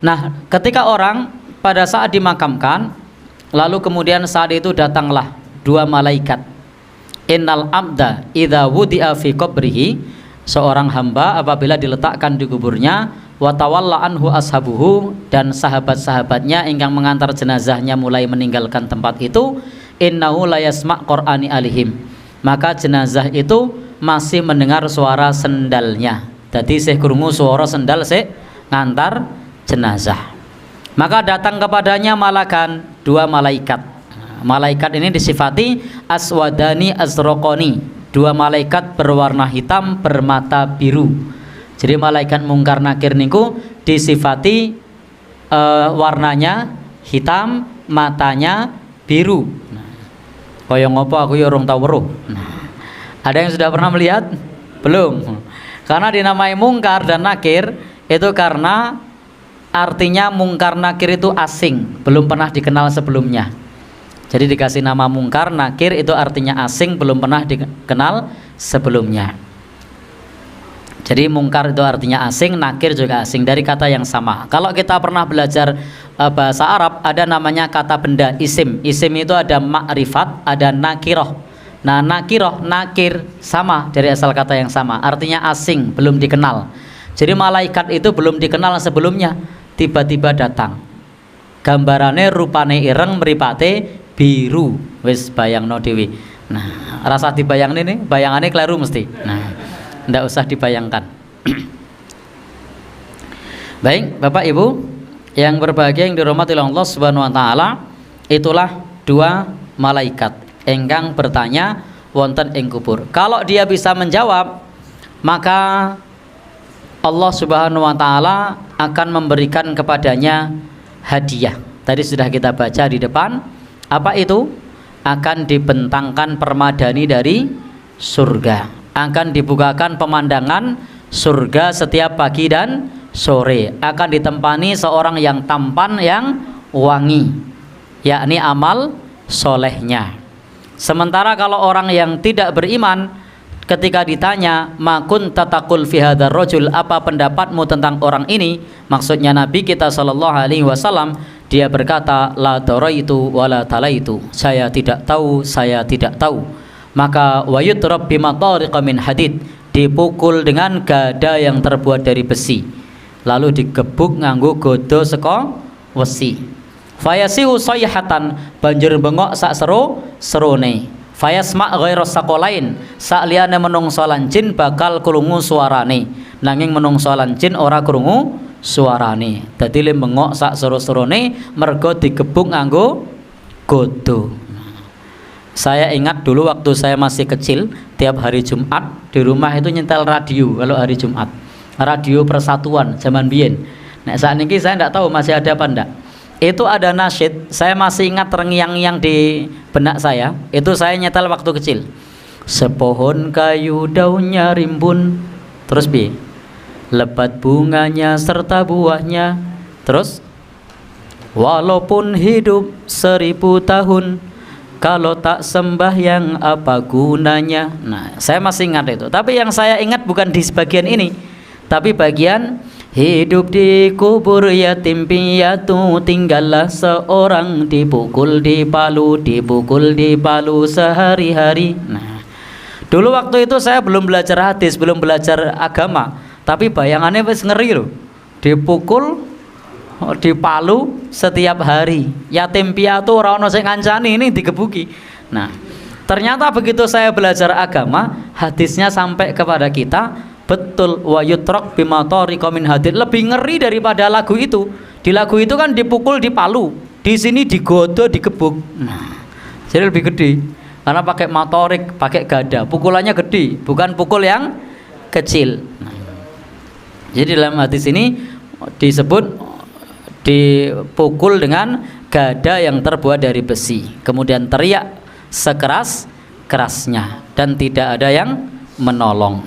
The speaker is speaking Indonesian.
Nah, ketika orang pada saat dimakamkan, lalu kemudian saat itu datanglah dua malaikat. Innal abda idza wudi'a fi qabrihi, seorang hamba apabila diletakkan di kuburnya, wa tawalla anhu ashabuhu, dan sahabat-sahabatnya ingkang mengantar jenazahnya mulai meninggalkan tempat itu, innahu la yasma' qur'ani alihim, maka jenazah itu masih mendengar suara sendalnya. Jadi sih krungu suara sendal sih ngantar jenazah. Maka datang kepadanya malakan, dua malaikat. Malaikat ini disifati aswadani azraqani, dua malaikat berwarna hitam bermata biru. Jadi malaikat mungkar nakir niku disifati warnanya hitam, matanya biru. Kaya ngopo aku ya urung tau weruh. Ada yang sudah pernah melihat? Belum. Karena dinamai mungkar dan nakir itu karena artinya mungkar nakir itu asing, belum pernah dikenal sebelumnya. Jadi dikasih nama mungkar nakir itu artinya asing, belum pernah dikenal sebelumnya. Jadi mungkar itu artinya asing, nakir juga asing, dari kata yang sama. Kalau kita pernah belajar bahasa Arab, ada namanya kata benda isim. Isim itu ada ma'rifat, ada nakiroh. Nah, nakiroh, nakir sama, dari asal kata yang sama, artinya asing, belum dikenal. Jadi malaikat itu belum dikenal sebelumnya, tiba-tiba datang. Gambarane rupane ireng, mripate biru. Wis bayangno dewi. Nah, rasa dibayang ini, bayangannya keliru mesti. Nah, ndak usah dibayangkan. Baik, Bapak Ibu yang berbahagia yang dirahmati Allah Subhanahu wa taala, itulah dua malaikat enggang bertanya wonten ing kubur. Kalau dia bisa menjawab, maka Allah Subhanahu wa taala akan memberikan kepadanya hadiah. Tadi sudah kita baca di depan. Apa itu? Akan dibentangkan permadani dari surga. Akan dibukakan pemandangan surga setiap pagi dan sore. Akan ditempani seorang yang tampan, yang wangi, yakni amal solehnya. Sementara kalau orang yang tidak beriman, ketika ditanya makun tatakul fi hadzal rajul, apa pendapatmu tentang orang ini, maksudnya Nabi kita sallallahu alaihi wasallam, dia berkata la daraitu wala talaitu, saya tidak tahu, saya tidak tahu. Maka wayutrab bima tariqa min hadid, dipukul dengan gada yang terbuat dari besi, lalu digebuk nganggo godo saka wesi. Fayasihu sayhatan, banjur bengok sak serone. Fayasma ghairu saqalain, sak liyane menungso lan jin bakal krungu suarane, nanging menungso lan jin ora krungu suarane. Dadi le bengok sak serone mergo digebuk nganggo godo. Saya ingat dulu waktu saya masih kecil, tiap hari Jumat di rumah itu nyetel radio kalau hari Jumat. Radio Persatuan zaman biyen. Nek saat ini saya enggak tahu masih ada apa enggak. Itu ada nasyid, saya masih ingat terngiang-ngiang di benak saya. Itu saya nyetel waktu kecil. Sepohon kayu daunnya rimbun, terus bi, lebat bunganya serta buahnya, terus walaupun hidup 1000 tahun, kalau tak sembahyang apa gunanya. Nah, saya masih ingat itu. Tapi yang saya ingat bukan di sebagian ini, tapi bagian hidup di kubur yatim piatu, tinggallah seorang dipukul di palu sehari-hari. Nah, dulu waktu itu saya belum belajar hadis, belum belajar agama, tapi bayangannya wis ngeri loh. Dipukul di palu setiap hari. Yatim piatu ora ono sing ngancani, ini digebuki. Nah, ternyata begitu saya belajar agama, hadisnya sampai kepada kita. Betul, wa yutrak bima tariqa min hadid, lebih ngeri daripada lagu itu. Di lagu itu kan dipukul di palu, di sini digodo, digebuk. Nah, jadi lebih gede karena pakai motorik, pakai gada, pukulannya gede, bukan pukul yang kecil. Nah, jadi dalam hadis ini disebut dipukul dengan gada yang terbuat dari besi, kemudian teriak sekeras-kerasnya dan tidak ada yang menolong.